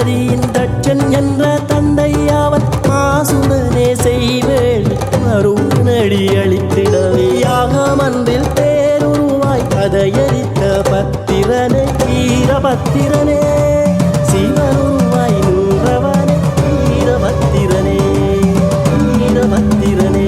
சந்ததியின் தட்சன் என்ற தந்தை அவன் மாசுடனே செய்வேள் மறுநடி அளித்திடவே யாகமன்றில் தேருருவாய் கதையளித்த பத்திரனே வீரபத்திரனே சிவனுருவாய் நின்றவனே வீரபத்திரனே வீரபத்திரனே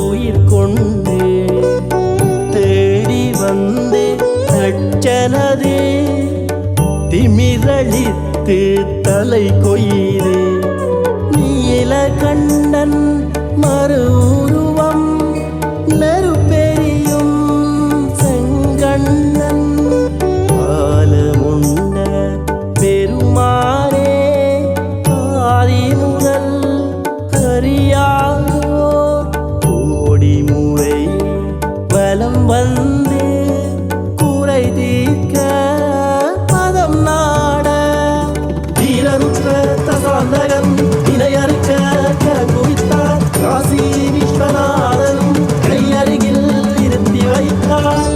உயிர் கொண்டு தேடி வந்து தட்சனதே திமிரளித்து தலை கொய்து நீலகண்டன் மறு உருவம் நெருப்பெரியும் செங்கண்ணன் ஆலமுண்ட பெருமானே ஆதி முதல் கரியாகோ முறை வலம் வந்து குறை தீர்க்க பதம் நாட வீரருற்ற சாந்தகன் இணையறுக்க குவித்தார் காசி விஸ்வநாதனும் கையருகில் இருத்தி வைத்தார்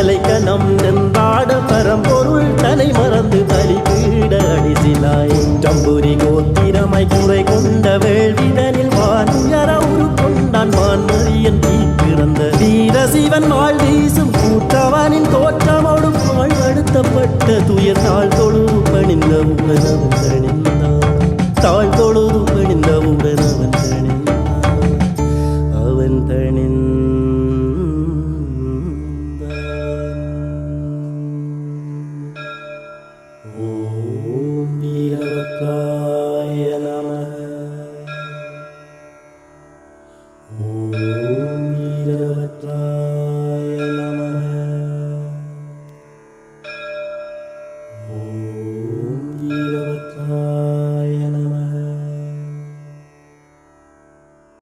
தலைக்கணம் நின்றாட பரம்பொருள் தலை மறந்து பலி பீட அடிசிலாய் ஜம்புரி கோத்திரமாய் குறை கொண்ட வேள்விதனில் வானுயர உரு கொண்டான் மான்மரியன் தீ பிறந்த வீர சிவன் வாழ் வீசும் கூற்றவனின் தோற்றமோடு பாழ்படுத்தப்பட்ட துயர் தாழ் தொழுது பணிந்த உலகம் தாழ் தொழுது